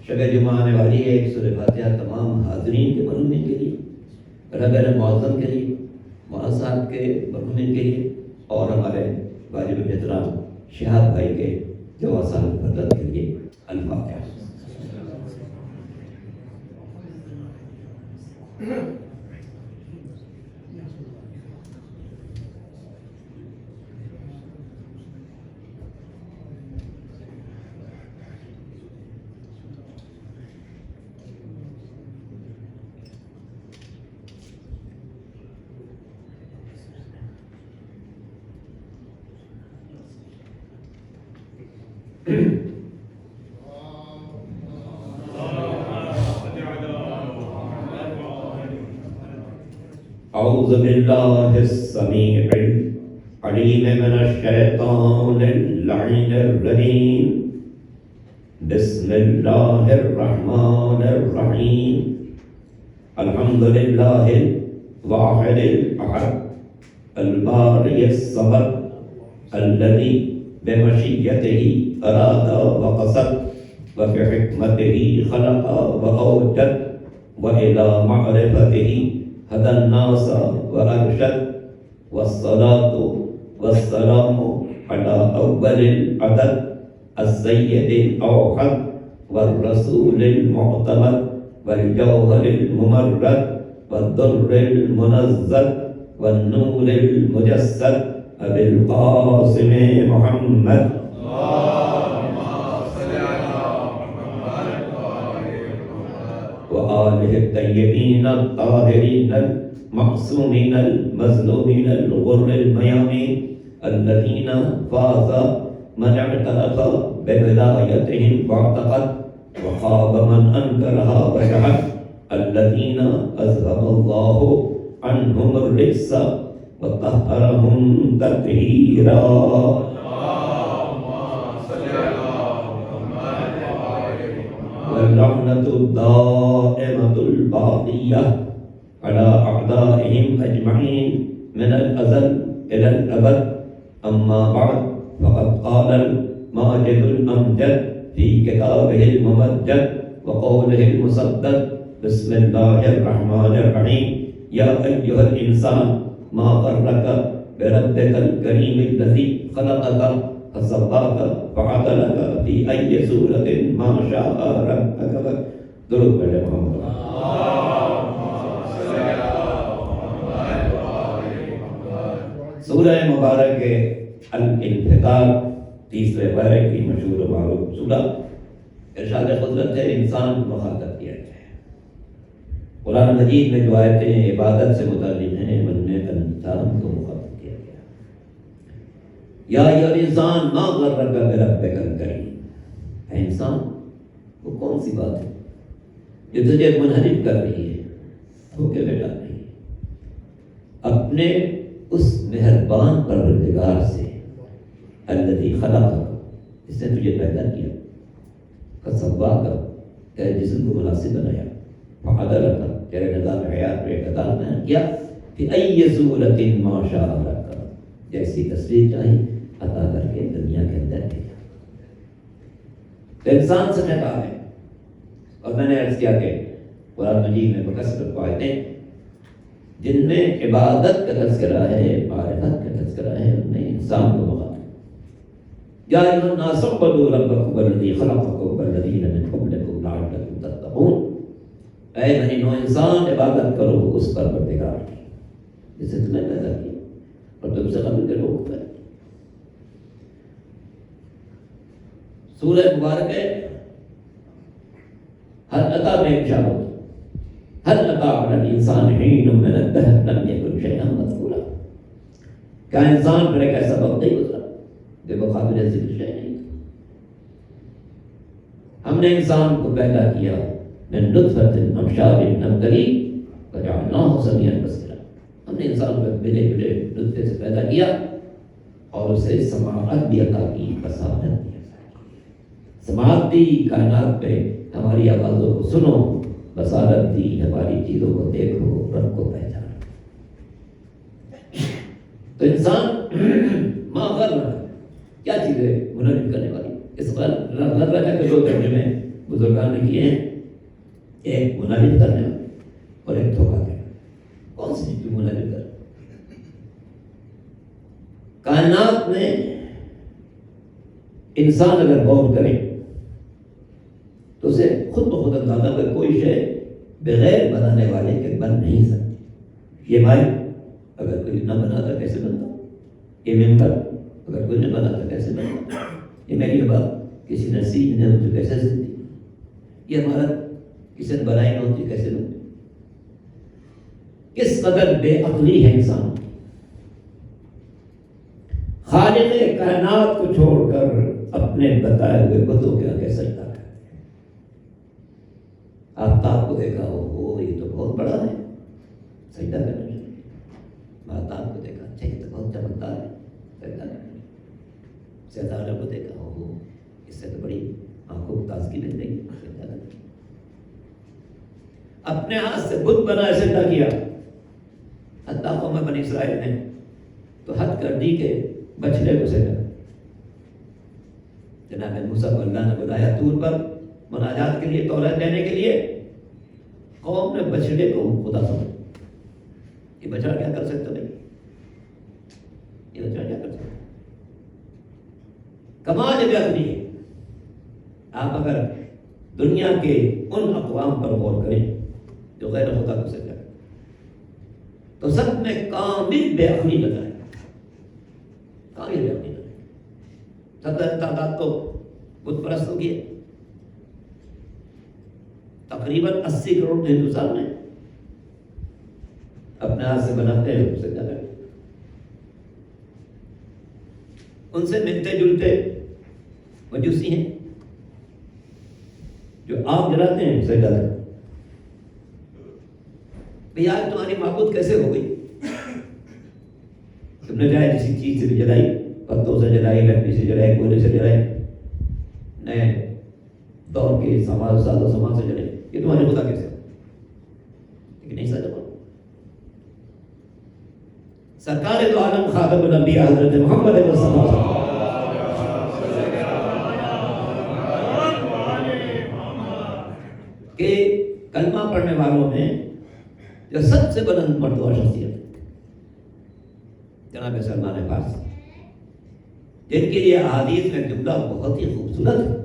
شب جمعہ آنے والی ہے، ایک سورہ فاتحہ تمام حاضرین کے مرحومین کے لیے، رہبر معظم کے لیے، مولانا صاحب کے مرحومین کے لیے، اور ہمارے واجب احترام شہاد بھائی کے جواز صاحب بدت کے لیے الفاتحہ۔ اعوذ باللہ السمیع العلیم من الشیطان اللعین الرجیم، بسم اللہ الرحمن الرحیم، الحمد للہ الواحد الاحد الباری الصمد الذی بمشیتہ اراد وقصد وبحکمتہ خلق واوجد وإلی معرفتہ هدى الناس وأرشد، والصلاة والسلام على أول العدد السيد الأوحد والرسول المعتمد والجوهر الممرد والدر المنزل والنور المجسد أبي القاسم محمد وآله الطيبين الطاهرين المعصومين المظلومين الغر الميامين الذين فاز من اعترف بولايتهم واعتقد وخاب من أنكرها وجحد، الذين أذهب الله عنهم الرجس وطهرهم تطهيرا. واللعنة الدائمة الباقية على أعدائهم أجمعين من الأزل إلى الأبد. أما بعد، فقد قال الماجد الأمجد في كتابه الممجد وقوله المسدد: بسم الله الرحمن الرحيم. يا أيها الإنسان ما غرك بربك الكريم الذي خلقك فسواك فعدلك في أي سورة ما شاء ربك. درود پر محمد. سورہ مبارک الانفطار، تیسرے پارے کی مشہور و معروف سورہ. ارشاد قدرت ہے انسان کو مخاطب کیا گیا ہے. قرآن مجید میں جو آیتیں عبادت سے متعلق ہیں ان میں انسان کو مخاطب کیا گیا. یا ایھا الانسان ما غرک بربک الکریم. اے انسان، وہ کون سی بات ہے جو تجھے منحرف کر رہی ہے، دھوکے میں ڈال رہی ہے اپنے اس مہربان پروردگار سے، الذی خلقک، اس نے تجھے پیدا کیا، فسواک، تیرے جسم کو مناسب بنایا، فعدلک، تیرے نظام حیات پہ اعتدال بیان کیا، فی ای صورۃ ما شاء رکھا، جیسی تصویر چاہی عطا کر کے دنیا کے اندر بھیجا. تو انسان سے خطاب ہے. اور میں نے عرض کیا کہ قرآن مجید میں بکثرت آیتیں جن میں عبادت کا تذکرہ ہے، معرفت کا تذکرہ ہے، ان میں انسان کو مخاطب. یا ایھا الناس اعبدوا ربکم الذی خلقکم والذین من قبلکم لعلکم تتقون. اے بنی نو انسان، عبادت کرو اس پروردگار کی جس نے تمہیں پیدا کیا اور تم سے قبل کے لوگ پیدا. سورہ مبارک ہے هل أتى بإنشاء هل أتى على الإنسان حين من الدهر لم يكن شيئا مذكورا. کیا انسان پر ایک ایسا وقت نہیں گزرا جو بقابل ذکر شیء نہیں تھا. ہم نے انسان کو پیدا کیا من نطفۃ امشاج نبتلی فجعلناہ سمیعا بصیرا. ہم نے انسان کو ملے جلے نطفے سے پیدا کیا اور اسے سماعت بھی عطا کی، بصارت دی. سماعت دی، کائنات پہ ہماری آوازوں کو سنو، بصارت دی، ہماری چیزوں کو دیکھو، رب کو پہچانو. تو انسان ما غرہ، کیا چیز ہے منحرف کرنے والی؟ اس غرہ کا دو ترجمے ہیں. بزرگان نے کیے ہیں، ایک مناجات کرنے اور ایک دھوکہ دینا۔ کون سی چیز مناجات کرنا؟ کائنات میں انسان اگر غور کرے تو اسے خود بخود اندازہ کہ کوئی شے بغیر بنانے والے کے بن نہیں سکتی۔ یہ مائک اگر کوئی نہ بناتا کیسے بنتا؟ یہ ممبر اگر کوئی نہ بناتا کیسے بنتا؟ یہ میری بات کسی نصیب نے ہوتی کیسے سنتی؟ یہ ہمارا کسی نے بنائی نہ ہوتی کیسے بنتی؟ کس قدر بے عقلی ہے انسان! خالق کائنات کو چھوڑ کر اپنے بتائے ہوئے بتوں کے آگے سجدہ کرتے ہیں۔ آفتاب کو دیکھا ہو یہ تو بہت بڑا ہے، سجدہ کرنا چاہیے۔ آفتاب کو دیکھا، اچھا یہ تو بہت چمکدار ہے، سجدہ کرنا چاہیے۔ ستاروں کو دیکھا ہو اس سے تو بڑی آنکھوں کو تازگی مل رہی ہے، سجدہ کرنا چاہیے۔ اپنے ہاتھ سے بت بنا سجدہ کیا، حتیٰ قوم بنی اسرائیل نے تو حد کر دی کہ بچڑے کو سجدہ۔ جناب موسیٰ کو اللہ نے بلایا طور پر مناجات کے لیے، تورات دینے کے لیے، قوم نے بچڑے کو خدا سمجھا۔ یہ بچڑا کیا کر سکتا بھائی؟ یہ بچڑا کیا کر سکتا؟ کمال بے عقلی ہے۔ آپ اگر دنیا کے ان اقوام پر غور کریں جو غیر خدا کو سجدہ کرتے تو سب میں کامل بے عقلی نظر آئے، کامل بے عقلی نظر آئے۔ صدر تعداد تو بت پرستوں کی ہے، تقریباً 80 کروڑ ہندوستان میں اپنے ہاتھ سے بناتے ہیں سجدہ کرتے، ان سے ملتے جلتے مجوسی ہیں جو آگ جلاتے ہیں سجدہ کرتے۔ بھئی آج تمہاری معبود کیسے ہو گئی؟ تم نے جائے کسی چیز سے بھی جلائی، پتوں سے جلائی، لکڑی سے جلائی، کوئلے سے جلائی، نئے دور کے سامان سے جلائی، یہ تمہاری خدا کیسے ہو؟ لیکن نہیں سچ بات۔ سرکار دو عالم خاتم الانبیاء حضرت محمد مصطفیٰ کہ کلمہ پڑھنے والوں میں جو سب سے بلند مرتبہ شخصیت جناب سلمان فارسی، جن کے لیے احادیث میں جملہ بہت ہی خوبصورت ہے،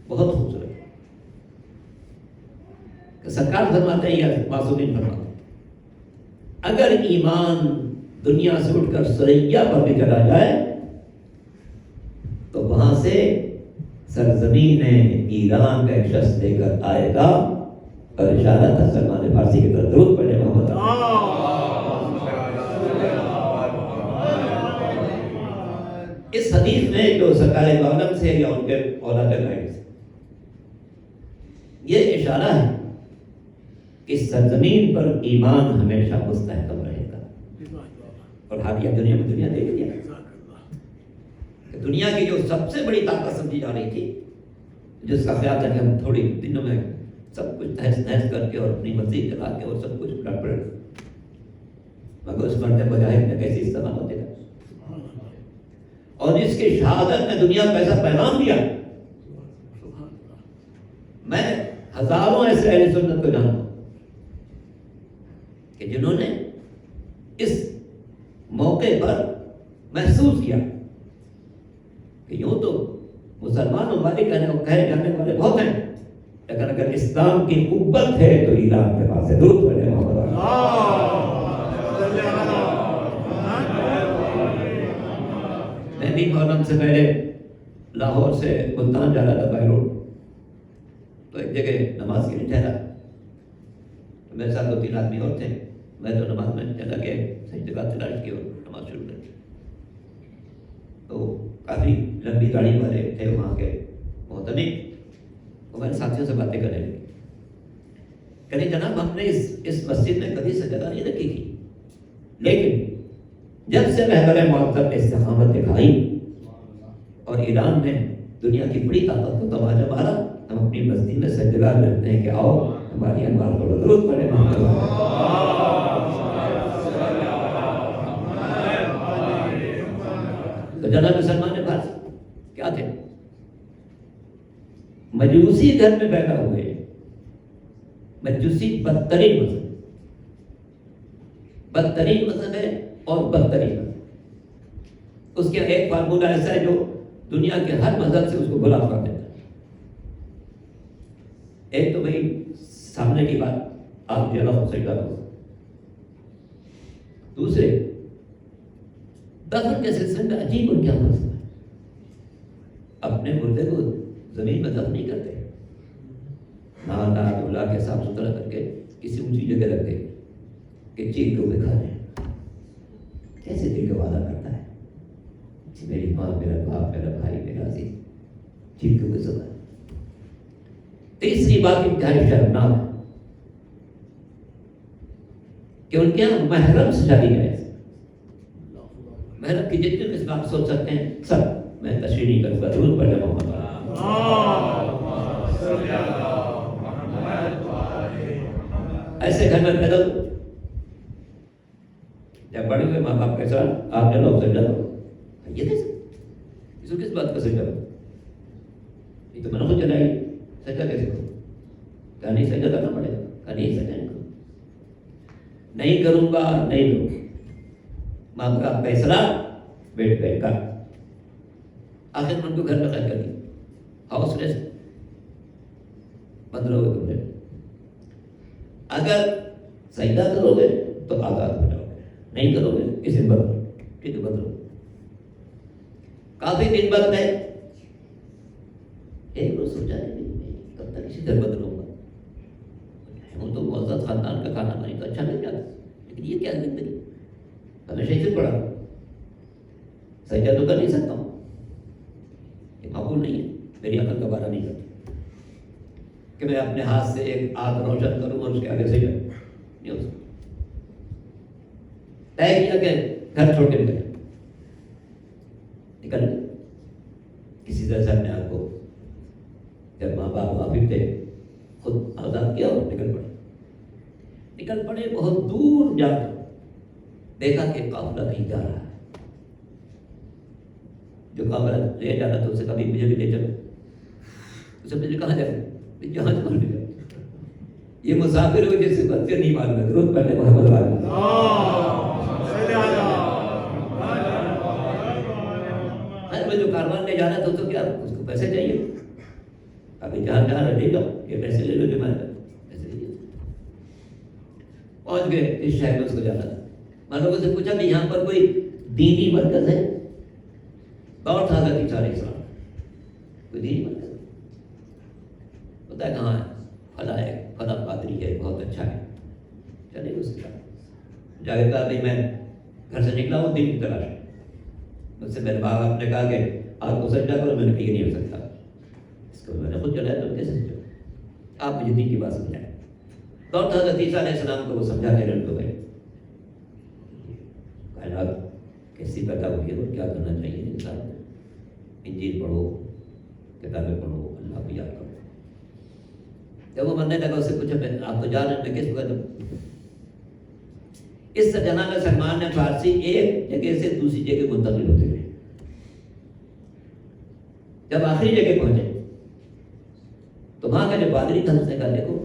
بہت خوبصورت ہے کہ سرکار فرماتے ہیں یا معصومین فرماتے ہیں، اگر ایمان دنیا سے اٹھ کر سریا پر بھی چلا جائے تو وہاں سے سرزمین ایران کا ایک شخص لے کر آئے گا، اور اشارہ تھا سلمان فارسی کی طرف، درود پڑھے محمد۔ اس حدیث میں جو سرکار دو عالم سے یا ان کے اولاد سے یہ اشارہ ہے کہ سرزمین پر ایمان ہمیشہ مستحکم رہے گا۔ اور حالیہ دنیا میں دنیا دیکھ لیا کہ دنیا کی جو سب سے بڑی طاقت سمجھی جا رہی تھی، جس کا خیال تھا کہ ہم تھوڑی دنوں میں سب کچھ تہس نہس کر کے اور اپنی مرضی چلا کے اور سب کچھ گڑبڑ، مگر اس مرد مجاہد نے کیسی استعمال ہوتے گا، اور جس کی شہادت میں دنیا کو ایسا پیغام دیا۔ میں ہزاروں ایسے اہل سنت کو جانتا ہوں کہ جنہوں نے اس موقع پر محسوس کیا کہ یوں تو مسلمان ممالک کہے جانے والے بہت ہیں، لیکن اگر اسلام کی قوت ہے تو ایران کے پاس ہے۔ درود پڑھے محمد۔ میں بھی محرم سے پہلے لاہور سے ملتان جا رہا تھا بائی روڈ، تو ایک جگہ نماز کے لیے ٹھہرا، میرے ساتھ 2-3 آدمی اور تھے، میں تو نماز میں چلا کے صحیح جگہ تلاش کی اور نماز شروع کر دی۔ تو کافی لمبی گاڑی والے تھے وہاں کے محتمی، وہ میرے ساتھیوں سے باتیں کرنے لگے، کہنے جناب ہم نے اس مسجد میں کبھی سجدہ نہیں رکھی تھی، لیکن جب سے رہبر معطر نے استقامت دکھائی اور ایران میں دنیا کی بڑی طاقت کو تماچا مارا، ہم اپنی بستی میں سجدہ رکھتے ہیں کہ آؤ ہماری انوار کو درود پڑھے محمد۔ تو جناب سلمان فارسی کیا تھے؟ مجوسی گھر میں پیدا ہوئے. مجوسی بدترین مذہب ہے اور بدترین مذہب. اس کا ایک فارمولہ ایسا ہے جو دنیا کے ہر مذہب سے اس کو غلام کر دیتا ہے. ایک تو بھائی سامنے کی بات آپ جگہ ہو سکتا ہو. دوسرے دفن کے سلسلے میں عجیب اور کیا مسئلہ ہے. اپنے مردے کو زمین میں دفن نہیں کرتے, نہا دھلا کے صاف ستھرا کر کے کسی اونچی جگہ رکھتے کہ چیل کو دکھا رہے. کیسے دل کا وعدہ کرتا ہے میری ماں, میرا باپ, میرا بھائی, میرا عزیز, چیل کو سب. تیسری بات انتہائی شرمناک ہے کہ ان کے یہاں محرم سے شادی جائے. محرم کی جتنے قسم آپ سوچ سکتے ہیں سب میں تشریح نہیں کروں گا. درود پڑھنے محمد ایسے گھر میں پیدا ہو. جب بڑے ہوئے ماں باپ کے ساتھ آپ چلو سجدہ کرو. یہ دے اس کو کس بات کا سجدہ کرو؟ یہ تو میں نے خود چلائی. سجدہ کیسے کرو؟ کہا نہیں سجدہ کرنا پڑے گا. کہا نہیں سجدہ نہیں کروں, نہیں کروں گا, نہیں لوں. ماں کا فیصلہ بیٹھ بیٹھ کر آخر من کو گھر میں قید کر دی. ہاؤس ریسٹ, بند رہو گے کمرے میں. اگر سجدہ کرو گے تو آزاد ہو جاؤ گے, نہیں کرو گے کسی بند رہو. ٹھیک ہے, بند رہو. کافی دن بعد میں ایک روز سوچا کب تک اسی طرح بند رہوں گا. وہ تو معزز خاندان کا کھانا بنی تو اچھا نہیں جاتا, لیکن یہ کیا زندگی, ہمیشہ اسے پڑا. سجدہ تو کر نہیں سکتا ہوں, یہ معقول نہیں ہے. میری عقل کا بارہ نہیں کرتی کہ میں اپنے ہاتھ سے ایک آگ روشن کروں اور اس کے آگے سجدہ نہیں ہو سکتا. طے کیا کہ گھر چھوڑ کے نکل کسی طرح سے اپنے آپ کو, جب ماں باپ واقف تھے, خود آزاد کیا اور نکل پڑے. بہت دور جا کر دیکھا کہ قافلہ نہیں جا رہا ہے. جو قافلہ لے جا رہا تھا اسے کبھی مجھے بھی لے چلو. اسے مجھے کہاں جائے, جہاں مان لے جائے. یہ مسافر ہو جیسے بچے نہیں مان رہے. ضرورت پڑنے محمد والا میں جو کاروان لے جانا تھا تو کیا اس کو پیسے چاہیے. ابھی جہاں جہاں لے لو, یہ پیسے لے لو جو میں پیسے لے لو. پہنچ گئے اس شہر میں, اس کو جانا تھا. میں لوگوں سے پوچھا کہ یہاں پر کوئی دینی مرکز ہے؟ دور تھا حضرت عیسیٰ علیہ السلام, کوئی دینی مرکز بتایا کہاں ہے؟ فلاں ہے, فلاں پادری ہے, بہت اچھا ہے. چلے اس کے بعد جا کے کہا نہیں میں گھر سے نکلا ہوں دین کی تلاش. مجھ سے میرے باپ آپ نے کہا کہ آپ کو سجدہ کرو. میں نے کہا یہ نہیں ہو سکتا, اس کو میں نے خود چلایا تو کیسے سجدہ. آپ مجھے دین کی بات سمجھائیں. دور تھا حضرت عیسیٰ علیہ السلام کو وہ سمجھا کے رن کو گئے. کائنات کیسی پیدا ہوئی ہے اور کیا کرنا چاہیے انسان کو. انجیل پڑھو, کتابیں پڑھو, اللہ کو یاد کرو. جب وہ مرنے لگا اسے پوچھا آپ تو جا رہے ہیں, کس وقت اس سے جناب سلمان نے فارسی ایک جگہ سے دوسری جگہ منتقل ہوتے ہوئے جب آخری جگہ پہنچے تو وہاں کا جو پادری تھا اس نے کہا دیکھو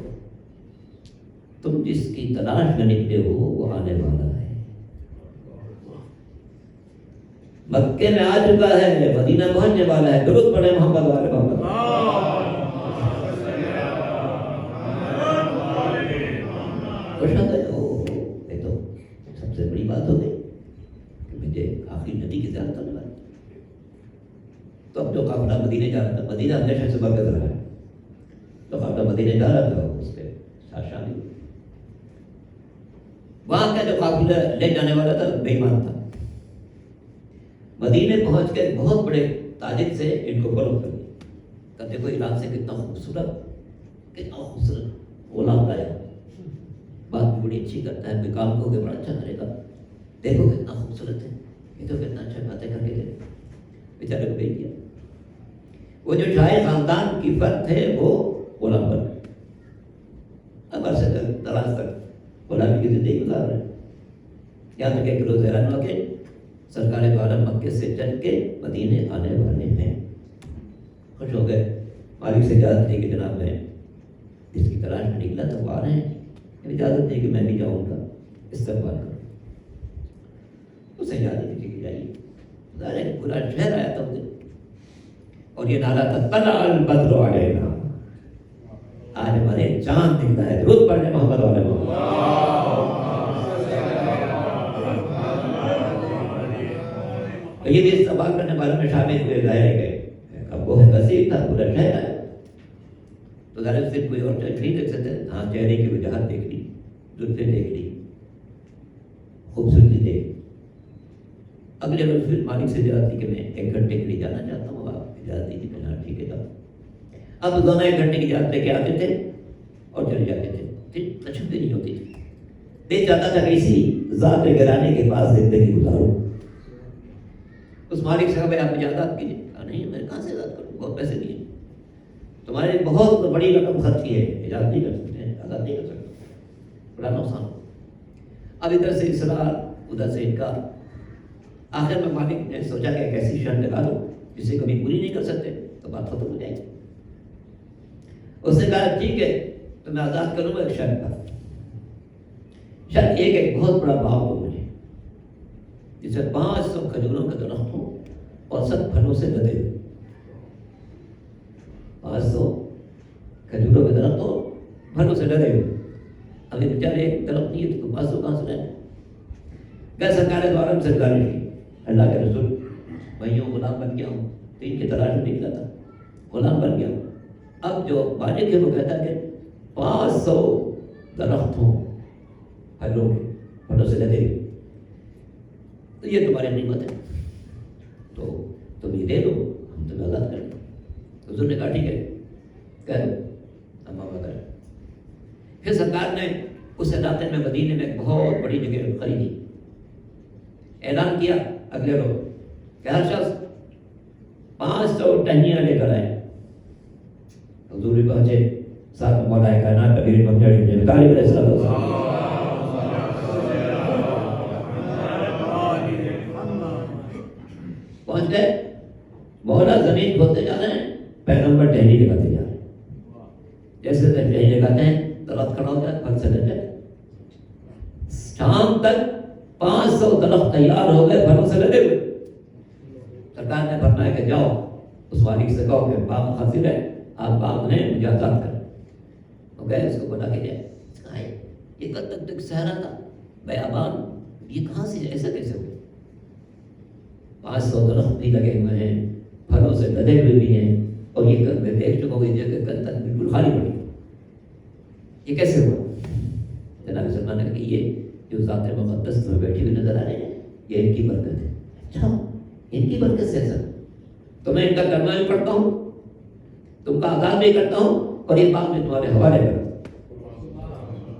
تم جس کی تلاش میں نکلے ہو وہ آنے والا ہے. مکے میں آ چکا ہے, مدینہ پہنچنے والا ہے. درود پڑھے محمد والے محمد. یہ تو سب سے بڑی بات ہو گئی کہ مجھے آخری نبی کی زیارت کرنے والی. تو اب جو قافلہ مدینے جا رہا تھا, مدینہ ہمیشہ سے برکت رہا ہے, تو قافلہ مدینے جا رہا تھا اس کے ساتھ شامل. وہاں کا جو قافلہ لے جانے والا تھا بے ایمان تھا. مدینے پہنچ کے بہت بڑے تاجر سے ان کو فروخت کر دیا. کہ دیکھو ایران سے کتنا خوبصورت غلام لایا, بات بھی بڑی اچھی کرتا ہے, کام کو بڑا اچھا کرے گا, دیکھو کتنا خوبصورت ہے, یہ تو کتنا اچھا باتیں کر کے گئے. بیچارے کو بھیج دیا. وہ جو شاہ خاندان کی فرد تھے وہ غلام بن گئے. اب عرصے تک دراز تک غلامی کی زندگی گزار رہے ہیں. یہاں تک ایک روز حیران ہوا کہ سرکار دو عالم مکے سے چل کے مدینے آنے والے ہیں. خوش ہو گئے, مالک سے اجازت دی کہ جناب میں اس کی تلاش میں نکلا تو وہ آ رہے ہیں، اجازت دی کہ میں بھی جاؤں گا استقبال کروں. اسے اجازت دی کہ جائیے. ظاہر ہے پورا شہر آیا تھا اس دن اور یہ نعرہ تھا طلع البدر علینا، آج ہمارے چاند دکھتا ہے. درود پڑھنے محمد والے محمد. یہ بھی استقبال کرنے والوں میں شامل ہوئے. ظاہر ہے کہ اب وہ کثیر تھا، پورا شہر آیا تو ظاہر سے کوئی اور چیز نہیں دیکھ سکتے. ہاں چہرے کی وجاہت دیکھ لی، زلفیں دیکھ لی، خوبصورتی دیکھ. اگلے روز پھر مالک سے اجازت دی کہ میں 1 گھنٹے کے لیے جانا چاہتا ہوں. آپ اجازت دی کہ ہاں ٹھیک ہے جاؤ. اب دونوں 1 گھنٹے کی اجازت لے کے آتے تھے اور چلے جاتے تھے. پھر تشبیہ نہیں ہوتی تھی. دل چاہتا تھا کہ اسی ذات گرانے کے پاس زندگی گزاروں. اس مالک سے کہا بھائی آپ اجازت کیجیے. کہا نہیں میں کہاں سے اجازت کروں، بہت پیسے دیے تمہارے، بہت بڑی رقم خرچ کی ہے، اجازت نہیں کر سکتے، اجازت نہیں کر سکتے، بڑا نقصان ہو. اب ادھر سے اصرار، ادھر سے انکار. آخر میں مالک نے سوچا کہ ایک ایسی شرط لگا دو جسے کبھی پوری نہیں کر سکتے تو بات ختم ہو جائے گی. اس نے کہا ٹھیک ہے تو میں آزاد کروں گا ایک شرط کا. شرط یہ کہ ایک بہت بڑا باغ ہو مجھے جس میں 500 کھجوروں کا درخت ہو اور سب پھلوں سے لدے ہوئے. 500 کھجوروں کے درخت ہو، پھلوں سے لدے ہوئے. ابھی بیچارے ایک درخت نہیں ہے تو 500 کہاں سے رہے. کہ سرکار دوارم سرکاری نہیں، اللہ کے رسول میں یوں غلام بن گیا ہوں. 3 کی تلاش میں نکلا تھا، غلام بن گیا ہوں. اب جو مالک ہے وہ کہتا ہے کہ 500 درخت ہوں پھلوں کے، پھلوں سے لدے ہوئے، تو یہ تمہاری نعمت ہے تو تم یہ دے دو، ہم تمہیں آزاد کر دیں. حضور نے کہا ٹھیک ہے کہہ دو، ہم معاملہ کریں. پھر سرکار نے اس علاقے میں مدینے میں ایک بہت بڑی جگہ خریدی. اعلان کیا اگلے روز کہ ہر شخص 500 ٹہنیاں لے کر آئے. حضور بھی پہنچے، ساتھ مولا کائنات کبیر بنجڑی نے طالب علیہ السلام پہنچ گئے. مولا زمین کھودتے جا رہے ہیں، پیغمبر ٹہنی لگاتے جا رہے ہیں. جیسے ٹہنی لگاتے ہیں درخت کھڑا ہو جائے، پھل سے لگ جائے. شام تک 500 درخت تیار ہو گئے، پھلوں سے لگے ہوئے. سرکار نے فرمایا کہ جاؤ اس مالک سے کہو کہ باغ حاصل ہے، آپ باغ نے مجھے آزاد کریں. وہ گئے اس کو بنا کے جائے. یہ کل تک تو صحرا تھا، بیابان، یہ کہاں سے ایسا کیسے ہوا؟ 500 درخت بھی لگے ہوئے ہیں، پھلوں سے لدے ہوئے بھی ہیں، اور یہ کل میں دیکھ چکا ہوں یہ جگہ کل تک بالکل خالی پڑی. یہ کیسے ہوا؟ جناب سلمان نے کہا کہ یہ جو ذات مقدس میں بیٹھی ہوئی نظر آ رہے ہیں یہ ان کی برکت ہے. اچھا ان کی برکت سے ایسا تو میں ان کا کلمہ بھی پڑھتا ہوں، تم کا آزاد بھی کرتا ہوں، اور یہ باغ میں تمہارے حوالے کرتا ہوں.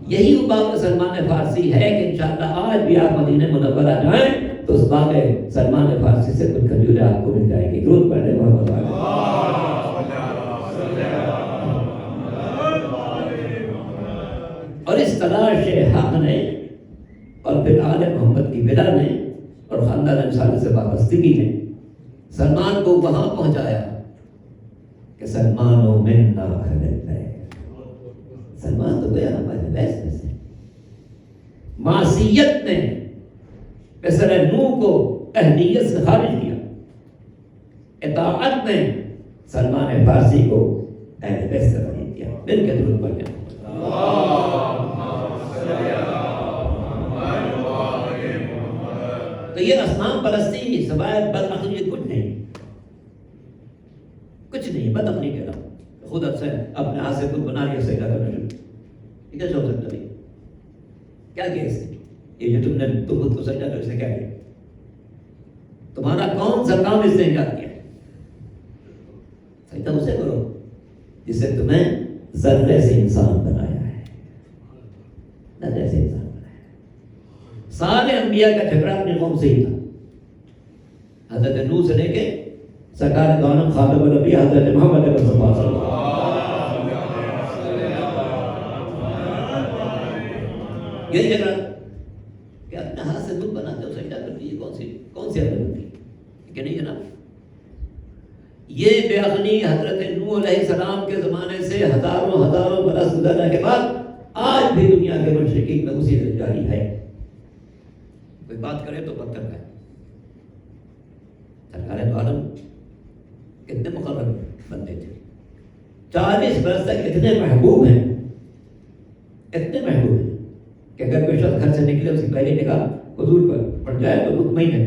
یہی وہ باغ سلمان فارسی ہے کہ انشاءاللہ آج بھی آپ مدینہ منورہ جائیں تو اس باغ سلمان فارسی سے کچھ کھجوریں آپ کو مل جائے گی. درود پڑھنے محمد والے. اور اس تلاش حق نے اور پھر آل محمد کی ولا نے اور خاندان انصاری سے وابستگی نے سلمان کو وہاں پہنچایا کہ سلمان و منا اہل بیت. سلمان تو گیا ہمارے بیت میں سے. معصیت نے پسر نو کو اہلیت سے خارج کیا، اطاعت نے سلمان فارسی کو اہل بیت سے خارج کیا. مل کے درود پڑھیں. تو یہ اصنام پرستی سوائے بد عقلی کچھ نہیں، کچھ نہیں. بد عقلی کہہ رہا ہوں، خود سے اپنے ہاتھ سے کچھ بنا لیا سجدہ کرنا شروع. یہ کیسے ہو سکتا ہے؟ کیا کیا اس نے؟ یہ جو تم نے تو خود کو سجدہ کر، اس نے کیا کیا؟ تمہارا کون سا کام اس نے ایجاد کیا؟ سجدہ اسے کرو جس سے تمہیں ذرے سے انسان بنایا ہے، ذرے سے انسان. سارے انبیاء کا جھگڑا اپنی قوم سے ہی تھا. حضرت نوح سے لے کے سرکار دو عالم خاتم الانبیاء حضرت محمد مصطفیٰ صلی اللہ علیہ وسلم، یہی جھگڑا کہ اپنے ہاتھ سے تم بناتے ہو سجدہ کرتی ہے. کون سی عدالت تھی کہ نہیں جناب؟ یہ بے یخنی حضرت نوح علیہ السلام کے زمانے سے ہزاروں برس گزرنے کے بعد آج بھی دنیا کے مشرکین میں اسی دن جاری ہے. کوئی بات کرے تو پتھر کا. سرکار دو عالم کتنے مقرر بندے تھے. 40 برس تک اتنے محبوب ہیں کہ اگر کوئی شخص گھر سے نکلے اس کی پہلی نگاہ حضور پر پڑ جائے تو مطمئن ہے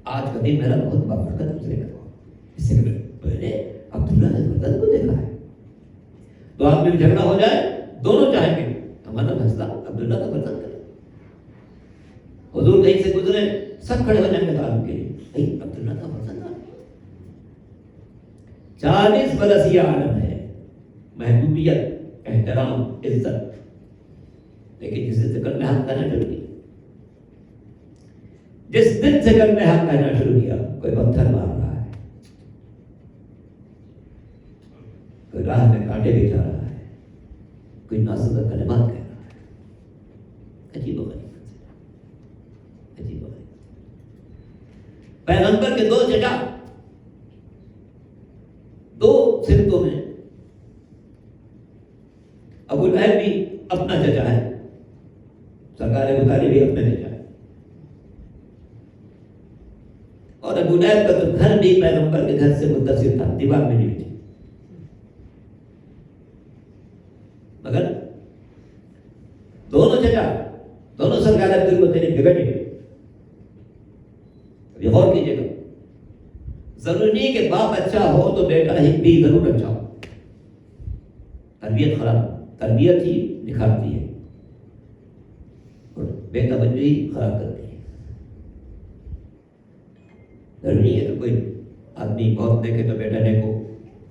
آج کا دن میرا بہت بابرکت گزرے گا. اس سے پہلے عبداللہ نے بدن کو دیکھا ہے. تو آدمی میں جھگڑا ہو جائے دونوں چاہیں گے ہمارا فیصلہ عبداللہ کا بدن کرے. حضور کہیں سے گزرے سب کھڑے ہو جائیں گے تعلق کے لیے عبداللہ کا بدن. 40 برس یہ عالم ہے محبوبیت احترام عزت. لیکن جس دن سے کلمہ حق کہنا شروع کیا کوئی پتھر مار رہا ہے, کوئی راہ میں کانٹے بچھا رہا ہے, کوئی ناسزدہ کلمات کہہ رہا ہے. عجیب و غریب. پیغمبر کے 2 چچا 2 سمتوں میں. ابو لہب بھی اپنا چچا ہے, سرکار بخاری بھی اپنے چچا ہے, اور ابو لہب کا تو گھر بھی پیغمبر کے گھر سے متصل تھا, دیوار میں نہیں تھی. مگر دونوں چچا دونوں سرکار عبدالمطلب کے بیٹے. ابھی غور کیجیے گا, ضروری نہیں کہ باپ اچھا ہو تو بیٹا ہی بھی ضرور اچھا ہو. تربیت خراب, تربیت ہی نکھارتی ہے اور بے توجہی خراب کرتی ہے. ضروری ہے کہ کوئی آدمی بہت دیکھے تو بیٹا دیکھو,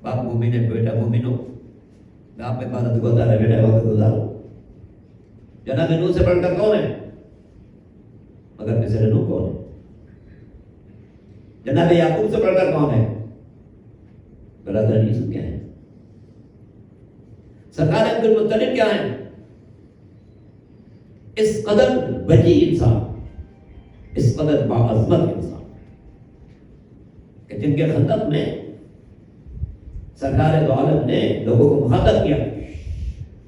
باپ مومن ہے بیٹا مومن ہو, باپ میں عبادت گزار ہے بیٹا عبادت گزار ہو. جناب نوح سے بڑھ کر کون ہے؟ مگر مثل نوح کون ہے؟ جناب یعقوب سے بڑھ کر کون ہے؟ برادر یوسف کیا ہے؟ سرکار عبدالمطلب کیا ہے؟ اس قدر وجی انسان, اس قدر باعظمت انسان کہ جن کے خندق میں سرکار دو عالم نے لوگوں کو مخاطب کیا,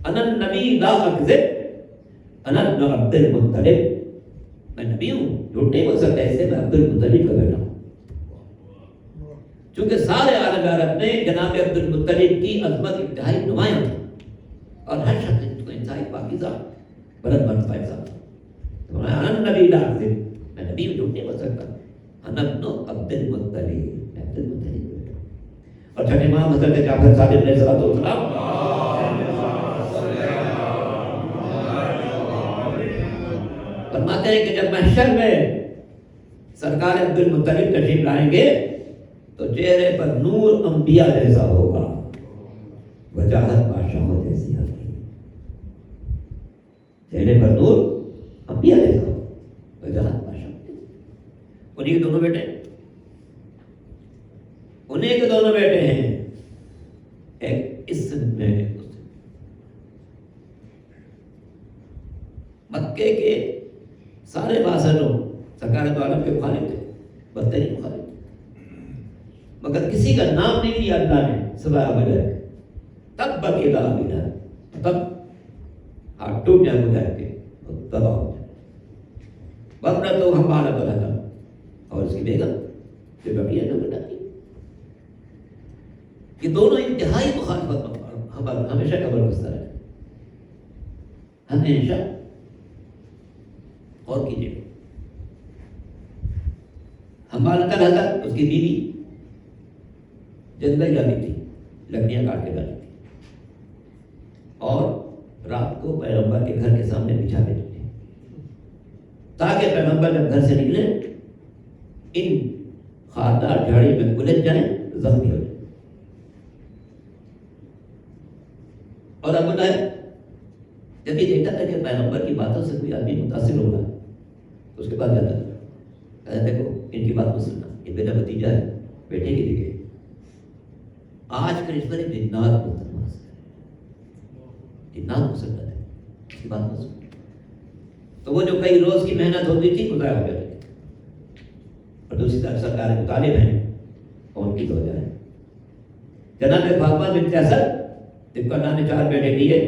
انا النبی لا اکذب انا ابن عبد المطلب, میں نبی ہوں جھوٹ نہیں بول سکتا, ایسے میں عبد المطلب کا بیٹا ہوں. چونکہ سارے عالم عرب میں جناب عبد المطلب کی عظمت انتہائی نمایاں تھی اور ہر شخص کو انتہائی پاکیزہ بلند مرتبہ انسان تھا. انا النبی لا اکذب, میں نبی ہوں جھوٹ نہیں بول سکتا, انا ابن عبد المطلب, میں عبد المطلب کا بیٹا ہوں. اور چھٹے امام حضرت جعفر صادق علیہ السلام فرماتے ہیں کہ جب محشر میں سرکار عبدالمطلب تشریف لائیں گے تو چہرے پر نور انبیاء جیسا ہوگا, وجاہت بادشاہوں جیسی ہوگی. چہرے پر نور انبیاء جیسا ہوگا, وجاہت بادشاہوں جیسی. انہیں کے دونوں بیٹے ہیں, ایک اس میں مکے کے سارے بادشاہوں سرکار دو عالم کے مخالف تھے, بدترین مخالف تھے, مگر کسی کا نام نہیں لیا اللہ نے سوائے ابو لہب. تب بقی ابی لہب, تب ہاتھ ٹوٹ جائے ابو لہب کے, تباہ ہو جائے. ورنہ تو ہمارا بنا تھا اور اس کی بیگم جو بقیہ جو بناتی. یہ دونوں انتہائی مخالفت ہمیشہ قبر بستہ رہے, ہمیشہ. اور کیجیے ہمارا حضرت اس کی بیوی جنگل جاتی تھی, لکڑیاں کاٹ کے جاتی تھی اور رات کو پیغمبر کے گھر کے سامنے بچھا دیتی تھی تاکہ پیغمبر جب گھر سے نکلے ان خاردار جھاڑی میں الجھ جائیں, زخمی ہو جائیں. اور ابو لہب جب یہ دیکھتا تھا کہ پیغمبر کی باتوں سے کوئی آدمی متاثر ہو رہا ہے تو اس کے پاس جاتا تھا, کہتا دیکھو ان کی بات کو سننا, یہ میرا بھتیجا ہے, بیٹے کی جگہ آج کل اس پر ایک جنات مسلط ہے, اس کی بات کو سن. تو وہ جو کئی روز کی محنت ہوتی تھی وہ ضائع ہو جاتی تھی. اور دوسری طرف سرکار مطالب ہیں اور ان کی تو ہو جائے جناب فاطمہ بنت اسد جن کو اللہ نے 4 بیٹے دیے،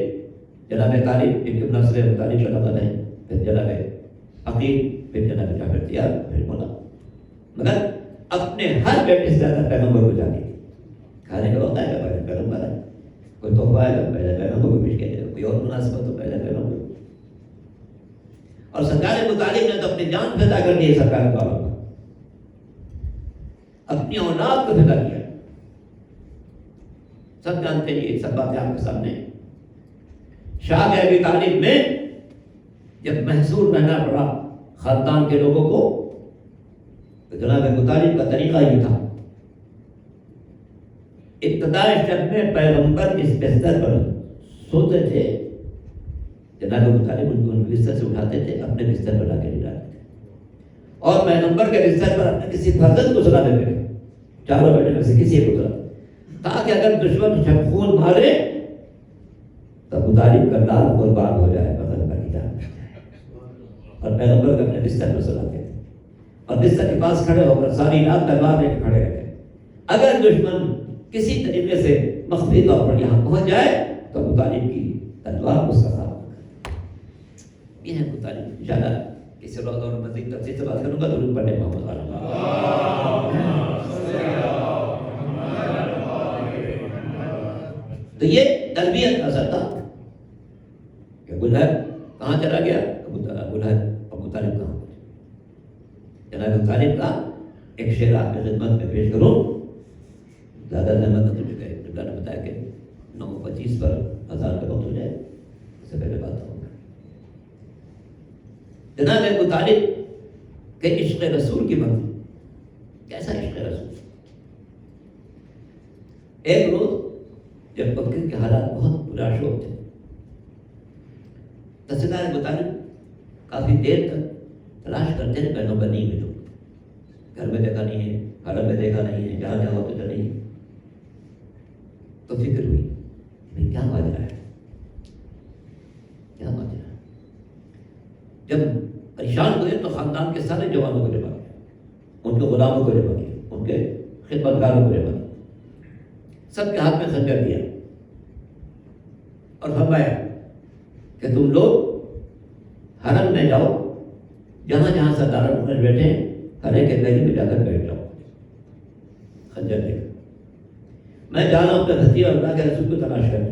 جناب طالب ابن نصر طالب صلی اللہ علیہ، پھر جناب عقیل، پھر جناب جعفر تیار، پھر مولا، مگر اپنے ہر بیٹے سے زیادہ پیغمبر کو جانے کھانے کا ہوتا ہے پہلے پیغمبر ہے، کوئی تحفہ آئے گا پہلے پیغمبر کو پیش کیا جائے گا، کوئی اور مناسبت تو پہلے پیغمبر۔ اور سرکار مطالب نے تو اپنی جان فدا کر دی ہے سرکار مطالب، اپنی اولاد کو فدا کیا، سب جانتے ہیں یہ سب باتیں آپ کے سامنے۔ شاہ ابی طالب میں جب محصور رہنا پڑا خاندان کے لوگوں کو، تو جناب ابو طالب کا طریقہ یہ تھا، ابتدائی شب میں پیغمبر جس بستر پر سوتے تھے جناب ابو طالب ان کو بستر سے اٹھاتے تھے، اپنے بستر پر لا کے ڈالتے تھے، اور پیغمبر کے بستر پر اپنے کسی فرزند کو سلا دیتے تھے، 4 بیٹے میں سے کسی کو سلا، تاکہ اگر دشمن خون مارے تو ابو طالب کا لال قربان ہو جائے، بدن پر جان اور پیغمبر کو اپنے بستر پر سلاتے تھے، اور بستر کے پاس کھڑے ہو کر ساری رات تلوار لے کے کھڑے رہتے۔ اگر دشمن کسی طریقے سے مخفی طور پر یہاں پہنچ جائے تو ابو طالب کی تلوار اس کا ساتھ، یہ ہے ابو طالب۔ انشاءاللہ کسی روز اور مزید تفصیل سے بات کروں گا، درود پڑھنے محمد علیہ۔ تو یہ تربیت کا اثر تھا کہ ابو لہب کہاں چلا گیا، ابو طالب کہاں؟ جناب ابو طالب کا ایک شعر آپ کی خدمت میں پیش کروں، زیادہ زحمت نہ تجھے گئے، اللہ نے بتایا کہ 9:25 پر اذان کا وقت ہو جائے، اس سے پہلے بات ہوگا۔ جناب ابو طالب کے عشق رسول کی بات، کیسا عشق رسول؟ ایک روز جب مکے کے حالات بہت پراشوب تھے، سرکار ابو طالب کافی دیر تک تلاش کرتے رہے، پیغمبر نہیں ملو، گھر میں دیکھا نہیں ہے، حرم میں دیکھا نہیں ہے، جہاں جہاں ہوتے نہیں۔ تو فکر ہوئی بھائی کیا ماجرا ہے، کیا ماجرا ہے؟ جب پریشان ہوئے تو خاندان کے سارے جوانوں کو جمع کیا، ان کے غلاموں کو جمع کیا، ان کے خدمتگاروں کو جمع کیا، سب کے ہاتھ میں خنجر دیا اور فرمایا کہ تم لوگ حرم میں جاؤ، جہاں جہاں سردار قریش بیٹھے ہیں ہر ایک گلی میں جا کر بیٹھ جاؤ، خنجر لے کر میں جا رہا ہوں اپنے بھتیجے اور اللہ کے رسول کو تلاش کرنے،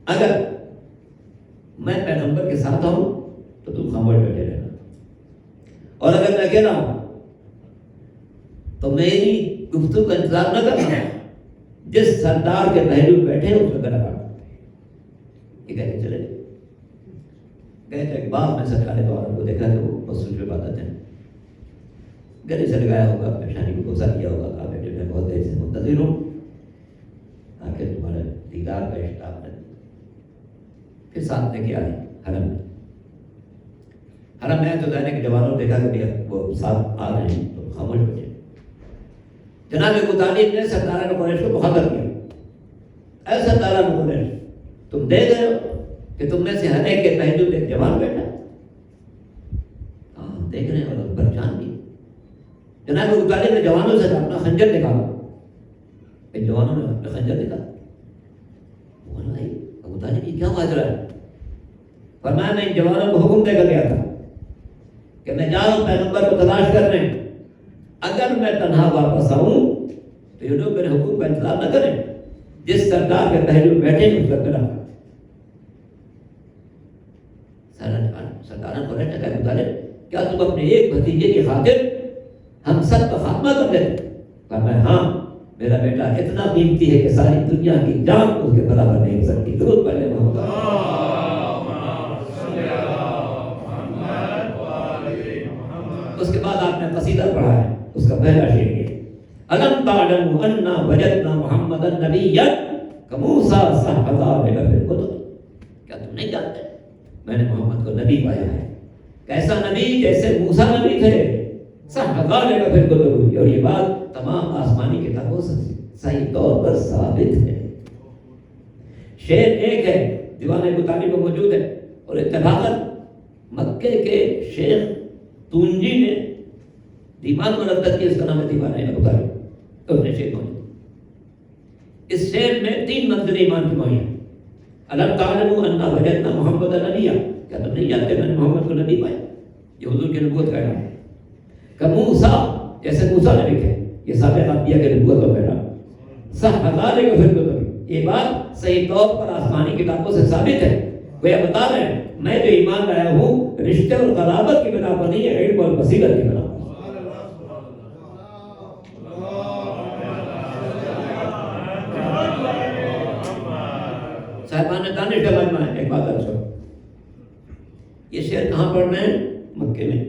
اگر میں پیغمبر کے ساتھ آؤں تو تم خاموش بیٹھے رہنا، اور اگر میں اکیلا ہوں تو میری گفتگو کا انتظار نہ کرنا، جس سردار کے پہلو بیٹھے اس میں گلا کاٹو۔ یہ کہہ کے چلے گئے تھے ایک باغ میں، سرکار دو عالم کو دیکھا کہ وہ مصروف عبادت ہیں، گلے سے لگایا ہوگا، پیشانی کو بوسہ کیا ہوگا، کہا بیٹے میں بہت دیر سے منتظر ہوں، آخر تمہارے دیدار کا اشتاق ہے۔ پھر ساتھ لے کے آئے حرم میں، حرم میں تو ظاہر کے جوانوں نے دیکھا کہ وہ ساتھ آ رہے ہیں تو خاموش بیٹھے۔ جناب ابو طالب نے سردار قریش کو مخاطب کیا، اے سردار قریش، تم دیکھ رہے ہو کہ تم میں سے ہر ایک کے پہلو میں ایک جوان بیٹھا؟ ہاں دیکھ رہے ہیں، اور پہچان بھی۔ جناب ابو طالب نے جوانوں سے اپنا خنجر نکالا، ان جوانوں نے اپنا خنجر نکالا، بولا بھائی ابو طالب یہ کیا ماجرا ہے؟ فرمایا میں ان جوانوں کو حکم دے کر گیا تھا کہ میں جا رہا ہوں پیغمبر کو تلاش کرنے، اگر میں تنہا واپس آؤں تو یہ لوگ میرے حکم کا انتظار نہ کریں، جس سردار کے پہلو بیٹھے اس کا گلا۔ سردار قریش نے کہا ابو طالب کیا تم اپنے ایک بھتیجے کی خاطر ہم سب کا خاتمہ کر دیں؟ فرمایا ہاں، میرا بیٹا اتنا قیمتی ہے کہ ساری دنیا کی جان اس کے برابر نہیں ہو سکتی۔ درود پڑھ لیں محمد۔ اس کے بعد آپ نے قصیدہ پڑھا ہے، اس کا پہلا شعر یہ الم تعلم انا وجدنا محمدا نبیا کموسیٰ صحبہ لے کر کیا تم نہیں جانتے میں نے محمد کو نبی پایا ہے؟ کیسا نبی؟ جیسے موسیٰ نبی تھے، صحبہ لے کر کو اور یہ بات تمام آسمانی کتابوں سے صحیح طور پر ثابت ہے۔ شعر ایک ہے، دیوان ابو طالب میں موجود ہے، اور اتفاقاً مکے کے شیخ تونجی نے دیوان مرتب کیا، اس کا نام ہے دیوان ابو طالب، تو اس نے شعر موجود۔ اس شعر میں 3 منزل ایمان کی معین ہے. الم تعلموا انا وجدنا محمد نبیا، کیا تم نہیں جانتے میں نے محمد کو نبی پایا؟ یہ حضور کی نبوت کا اعلان ہے. کہ موسیٰ، جیسے موسیٰ نے لکھے، یہ سابق انبیاء کی نبوت کا اعلان. صح ہزارے کا پھر تو یہ بات صحیح طور پر آسمانی کتابوں سے ثابت ہے. وہ یہ بتا رہے ہیں میں جو ایمان لایا ہوں رشتے اور قرابت کی بنا پر نہیں ہے، علم اور بصیرت کی بنا پر. صاحبان دانش کا مجمع ہے. ایک بات اچھا، یہ شعر کہاں پڑھ رہے ہیں؟ مکے میں.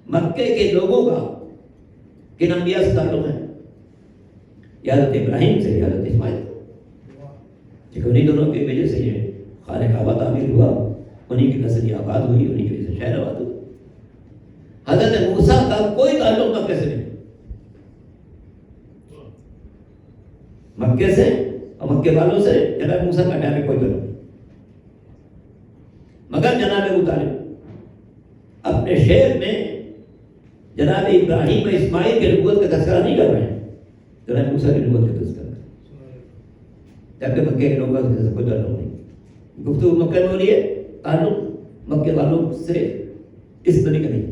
مکے کے لوگوں کا کن انبیاء سے تعلق ہے؟ یا حضرت ابراہیم سے یا حضرت اسماعیل. کیونکہ انہیں دونوں کی وجہ سے یہ خانہ کعبہ تعمیر ہوا، انہیں کی نسل آباد ہوئی، انہیں کی وجہ سے شہر آباد ہوئی. حضرت موسیٰ کا کوئی تعلق مکے سے نہیں. مکے سے اور مکے والوں سے جناب موسیٰ کا ٹائم میں کوئی تعلق نہیں. مگر جناب ابو طالب اپنے شعر میں جناب ابراہیم و اسماعیل کی نبوت کا تذکرہ نہیں کر رہے ہیں، جناب موسیٰ کی نبوت کا تذکرہ. جبکہ مکے کے لوگوں کا کوئی تعلق نہیں. گفتگو مکے میں ہو رہی ہے، تعلق مکے والوں سے اس طرح کا نہیں.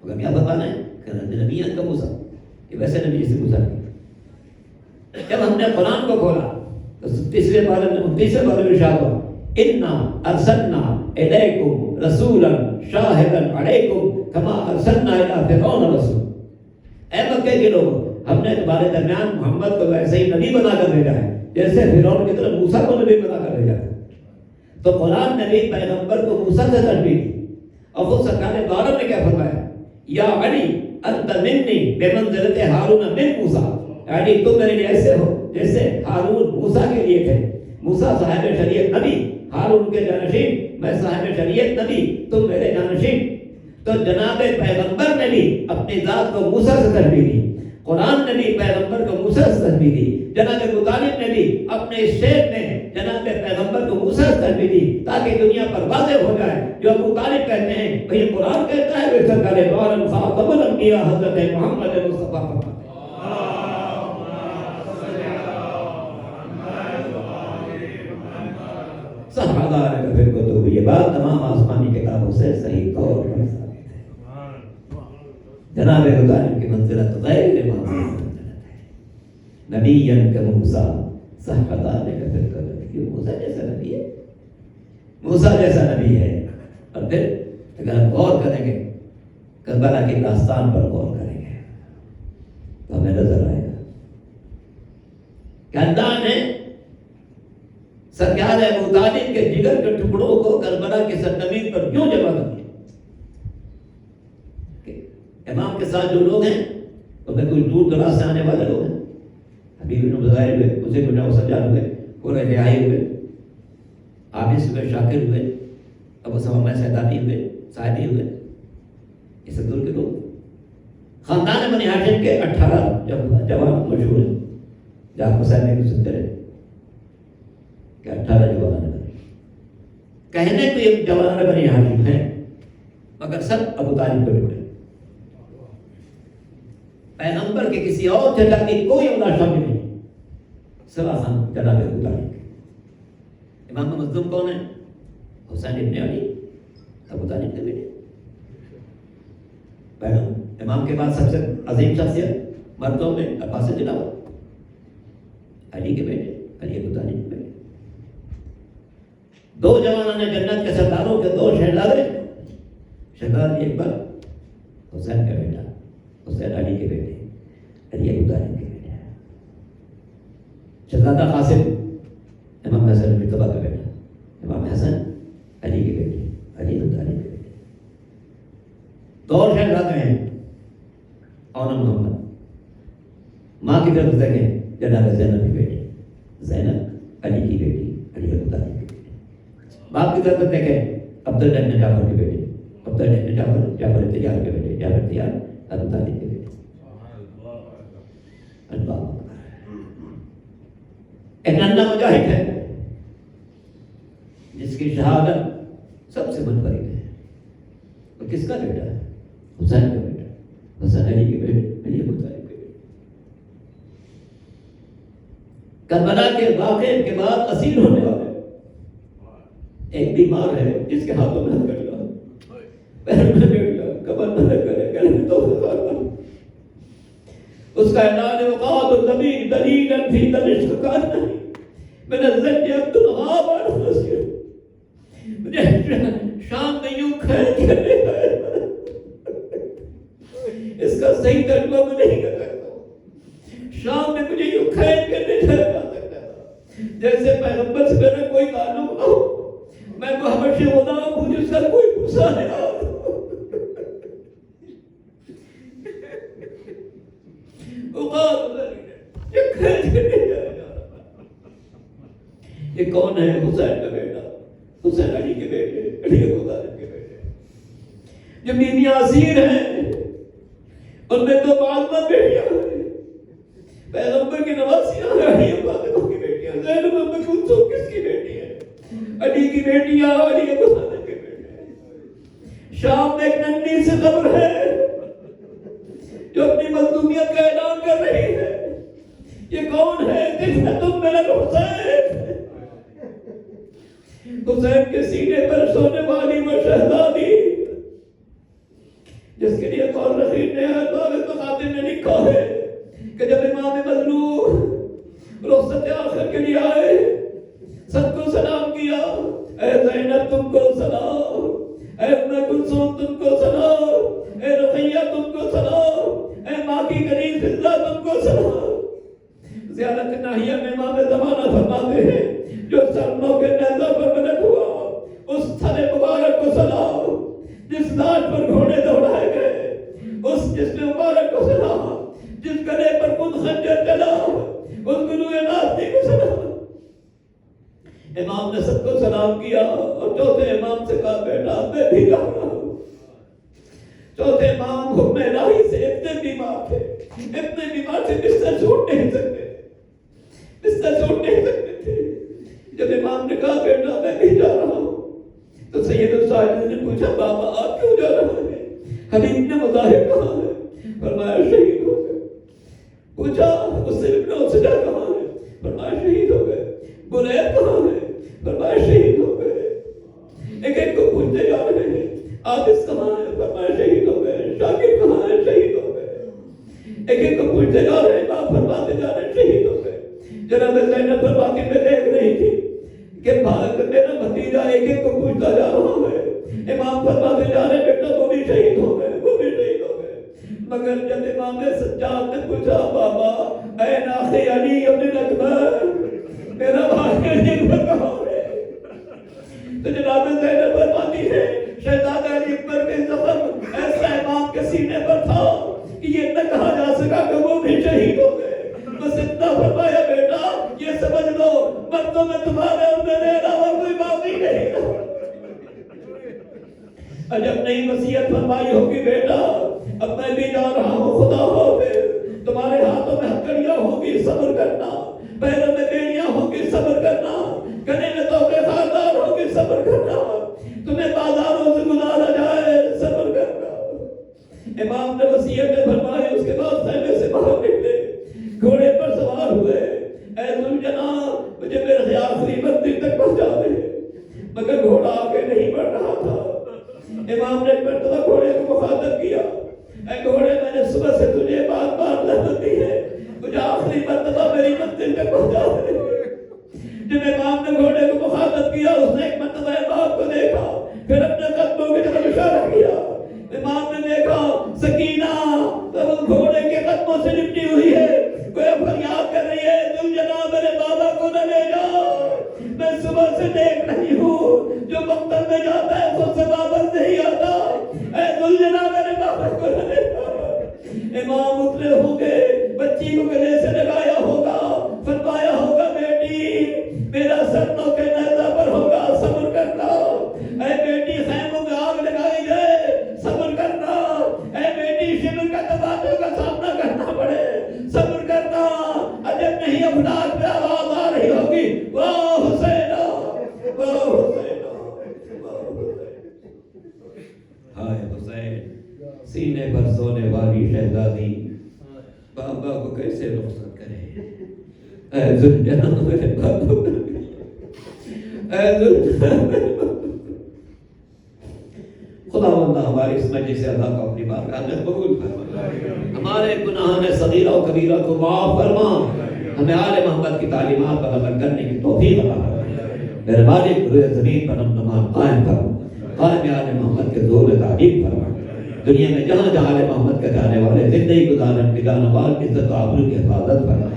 مگر کیا بتانا ہے کہ نبی کا موسیٰ کہ ویسے نبی جیسے موسیٰ نہیں. جب ہم نے قرآن کو کھولا تو 29ویں پارے میں 29ویں پارے میں ارشاد ہوا انا ارسلنا الیکم رسولا شاہدا علیکم کما ارسلنا الی فرعون رسول. اے مکے کے لوگ، ہم نے تمہارے درمیان محمد کو ویسے ہی نبی بنا کر بھیجا ہے جیسے فرعون کی طرف موسیٰ کو نبی بنا کر بھیجا ہے. تو قرآن نے بھی پیغمبر کو موسیٰ سے تشبیہ دی. اور خود سرکار دعالم نے کیا فرمایا؟ یا علی انت منی بمنزلت ہارون من موسیٰ. یعنی تم میرے لیے ایسے ہو جیسے ہارون موسیٰ کے لیے تھے. موسیٰ صاحب شریعت نبی، ہارون کے جانشین، میں صاحب شریعت نبی، تم میرے جانشین. تو جناب پیغمبر نے بھی اپنی ذات کو موسیٰ سے تشبیہ دی. قرآن نے بھی پیغمبر کو موسیٰ سے تشبیہ دی. جناب ابو طالب نے بھی اپنے اس شعر میں جناب پیغمبر کو موسیٰ سے تشبیہ دی تاکہ دنیا پر واضح ہو جائے جو ابو طالب کہتے ہیں وہی قرآن کہتا ہے، وہ سرکار دو عالم خاتم الانبیاء حضرت محمد مصطفیٰ فرماتے ہیں. صحابہ کا پھر کتب، یہ بات تمام آسمانی کتابوں سے صحیح طور پر ثابت ہے. جناب ابو طالب کی منزلت غیر معمولی منزلت ہے. نبی کا موسیٰ صحابہ کا پھر کتب، یہ موسیٰ جیسا نبی ہے، موسیٰ جیسا نبی ہے. اور پھر اگر ہم غور کریں گے کربلا کی داستان پر غور کریں گے تو ہمیں نظر آئے گا کہ اللہ نے سرکار ابو طالب کے جگر کے ٹکڑوں کو کربلا کی سرزمین پر کیوں جمع کر دیا؟ امام کے ساتھ جو لوگ ہیں تو میں کچھ دور دراز سے آنے والے لوگ ہیں. حبیب بن بظاہر ہوئے، حسین بن سجاد ہوئے، قرہ رعائی ہوئے، عابس ہوئے، شاکر ہوئے، ابو سمامہ سیدانی ہوئے، سعدی ہوئے. یہ سب دور کے لوگ. خاندان بنی ہاشم کے 18 جوان مشہور ہیں جہاں حسین نے بھی سنتے رہے کہ 18 جوان بنی. کہنے کو یہ جوان بنی ہاشم ہیں مگر سب ابو طالب کو ٹکڑے. پیغمبر کے کسی اور چچا کی کوئی اولاد شامل نہیں سوا خان جناب ابو طالب. امام مظلوم کون ہے؟ حسین ابن علی، ابو طالب کے بیٹے. امام کے بعد سب سے عظیم شخصیت مردوں میں عباس تلاوت، علی کے بیٹے، علی ابو طالب کے بیٹے. 2 جوانوں نے جنت کے سرداروں کے 2 شہزادے، شہزادہ اکبر حسین کا بیٹا، حسین علی کے بیٹے، علی ابو طالب کے بیٹے. شہزادہ قاسم امام حسن مرتبہ کا بیٹا، امام حسن علی کے بیٹے، علی ابو طالب کے بیٹے. 2 شہزادے ہیں اور محمد. ماں کی طرف دیکھیں جناب زینب کی بیٹی، زینب علی کی بیٹی، علی ابو طالب کی بیٹی. باپ کی طرف دیکھیں عبداللہ بن جعفر کی بیٹی، عبداللہ بن جعفر، جعفر تیار کے بیٹے، جعفر تیار ابو طالب کے بیٹے. ایک ننھا مجاہد ہے جس کی شہادت سب سے منفرد ہے. وہ کس کا بیٹا ہے؟ حسین کا بیٹا، حسین علی کے بیٹے، علی ابو طالب کے بیٹے. کربلا کے واقعے کے بعد اسیر ہونے والے ایک بیمار ہے جس کے ہاتھوں میں ہتھکڑی پیر میں بیٹھا کمر میں کرے گلے میں تو اس کا اعلان وقات الزمین دلیلا فی دمشق کا نہیں من الزج عبد الغاب عن نصیر مجھے شام میں یوں کھینچ کر لے گئے. اس کا صحیح ترجمہ میں نہیں کر سکتا. شام میں مجھے یوں کھینچ کر لے جا سکتا تھا جیسے پیغمبر سے میرا کوئی تعلق نہ ہو. میں محمد سے غلام ہوں جس کا کوئی غصہ نہیں آ. یہ کون ہے؟ حسین کا بیٹا، حسین علی کے بیٹے، علی ابو طالب کے بیٹے جو بیویاں اسیر ہیں. ان میں تو فاطمہ بیٹیاں ہیں، پیغمبر کی نواسیاں ہیں. علی ابو طالب کی بیٹیاں، زینب ام کلثوم کس کی بیٹی ہے؟ علی کی بیٹیاں، علی ابو طالب کے بیٹے. شام میں ایک ننھی سی قبر ہے جو اپنی مظلومیت کا اعلان کر رہی ہے. یہ کون ہے؟ تم میرا حسین. حسین کے سینے پر سونے والی وہ شہزادی جس کے لیے قول رحیم نے خاطر نے لکھا ہے کہ جب امام مظلوم رخصت آخر کے لیے آئے سب کو سلام کیا. اے زینب تم کو سلام، اے ام کلثوم تم کو سلام، اے رقیہ تم کو سلام، اے ماں کی قریب فضہ تم کو سلام. زیارت ناہیہ میں امام زمانہ فرماتے ہیں جو سرنوں کے نیزہ پر ملک ہوا اس تھر مبارک کو سلام، جس لاٹ پر گھوڑے دوڑائے گئے اس جسم مبارک کو سلام، جس گلے پر خود خنجر چلا اس گلوئے نازنی کو سلام. امام نے سب کو سلام کیا اور چوتھے امام سے کہا بیٹا میں بھی جا رہا ہوں. چوتھے امام حکم الہی سے اتنے بیمار تھے، اتنے بیمار تھے بستر سے اٹھ نہیں سکتے، بستر سے اٹھ نہیں سکتے تھے. جب امام نے کہا بیٹا میں بھی جا رہا ہوں تو سید الساجد نے پوچھا بابا آپ کیوں جا رہا ہے؟ حبیب نے مظاہر کہاں ہے؟ فرمایا شہید ہو گئے. پوچھا اس سے ابن اسجا کہاں ہے؟ فرمایا شہید ہو گئے. بنیر کہاں ہے؟ فرمایا شہید ہو گئے. ایک ایک کو پوچھتے جا رہے ہیں عابس کہاں ہے؟ فرمایا شہید ہو گئے. شاکر کہاں ہے؟ شہید ہو گئے. ایک ایک کو پوچھتے جا رہے ہیں باپ فرماتے جا رہے ہیں شہید ہو گئے. جناب زینب فرماتی میں دیکھ رہی تھی کہ میرا بھتیجا ایک ایک کو پوچھتا جا رہا ہے. امام فرماتے جا رہے بیٹا وہ بھی شہید ہو گئے، وہ بھی شہید ہو گئے. مگر جب امام سجاد نے پوچھا بابا اے ناخی علی ابن اکبر میرا بھائی علی اکبر کہاں ہے؟ تو جناب زینب فرماتی ہے شہزادہ علی اکبر کے زخم ایسا امام کے سینے پر تھا کہ یہ نہ کہا جا سکا کہ وہ بھی شہید ہو گئے. بس اتنا فرمایا بیٹا یہ سمجھ لو مردوں میں تمہارے اور میرے علاوہ کوئی باقی نہیں. جب نہیں وصیت فرمائی ہوگی بیٹا اب میں بھی جا رہا ہوں، خدا حافظ. تمہارے ہاتھوں میں ہتھکڑیاں ہوگی صبر کرنا، پیروں میں بیڑیاں ہوگی صبر کرنا، گلے میں توقے خاردار ہوگی صبر کرنا، تمہیں بازاروں سے گزارا جائے صبر کرنا. امام نے وصیت فرمائی. اس کے بعد خیمے سے باہر نکلے، گھوڑے پر سوار ہوئے. اے ذوالجناب مجھے میرے خیال سے مندر تک پہنچا دے. مگر گھوڑا آگے نہیں بڑھ رہا تھا. امام نے ایک مرتبہ گھوڑے کو مخاطب کیا اے گھوڑے میں نے صبح سے تجھے بار بار لعنت دی ہے، مجھے آخری مرتبہ میری منزل تک پہنچا دے. جب امام نے گھوڑے کو مخاطب کیا اس نے ایک مرتبہ امام کو دیکھا پھر اپنے قدموں کی طرف اشارہ کیا. امام نے دیکھا سکینہ تب گھوڑے کے قدموں سے لپٹی ہوئی ہے، کوئی فریاد کر رہی ہے ذوالجناب میرے بابا کو نہ لے جا. میں صبح سے دیکھ رہی ہوں جو مقتل میں جاتا ہے خود سے واپس نہیں آتا. اے ذوالجلال میرے بابا کو نہ لے جا. امام اترے ہوں گے، بچی کو گلے سے لگایا ہوگا، فرمایا ہوگا بیٹی میرا سر نو کے نیزہ پر ہوگا صبر کرنا. اے بیٹی خیموں میں آگ لگائی جائے صبر کرنا. اے بیٹی شبر کا تبادل کا سامنا کرنا پڑے صبر کرنا. عجب نہیں افلاک پہ آواز آ رہی ہوگی واہ حسینہ واہ حسینہ واہ حسینہ. ہائے حسین سینے پر سونے والی شہزادی بابا کو کیسے رخصت کرے. اے ذوالجلال میرے بابو، اے ذوالجلال، خدا بندہ ہماری اس مجلس ادا کو اپنی بارگاہ میں قبول فرما، ہمارے گناہ صغیرہ و کبیرہ کو معاف فرما، ہمیں آل محمد کی تعلیمات پر عمل کرنے کی توفیق عطا فرما، میرے مالک روئے زمین پر نمان قائم فرما، قائم آل محمد کے زور تعلیم فرما، دنیا میں جہاں جہاں آل محمد کے جانے والے زندگی گزارن جانوال کی عزت و آبرو کی حفاظت فرما،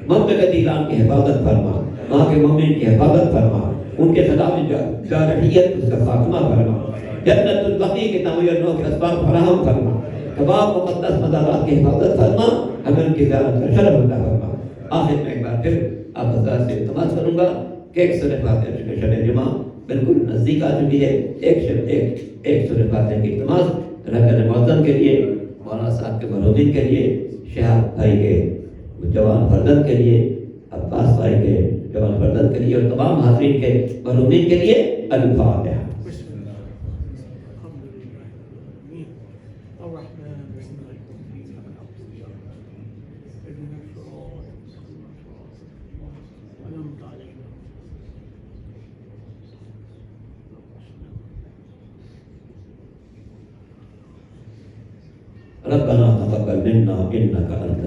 مملکت ایران کی حفاظت فرما، وہاں کے مومن کی حفاظت فرما، ان کے خلاف جارحیت اس کا خاتمہ فرما، جنت البقیع کی تعمیر نو کے اسباب فراہم فرما، تمام مقدس مزارات کی حفاظت فرما، ہمیں ان کی زیارت کا شرف عطا فرما۔ آخر میں ایک بار پھر آپ حضرات سے التماس کروں گا کہ ایک سورہ فاتحہ چونکہ شب جمعہ بالکل نزدیک آ چکی ہے، ایک سورہ فاتحہ کی التماس رکن معظم کے لیے، مولانا صاحب کے مرحومین کے لیے، شہاب بھائی کے جوان فرزند کے لیے، عباس بھائی کے جوان فرزند کے لیے، اور تمام حاضرین کے مرحومین کے لیے الفاتحہ۔ ربنا تقبل منا انك انت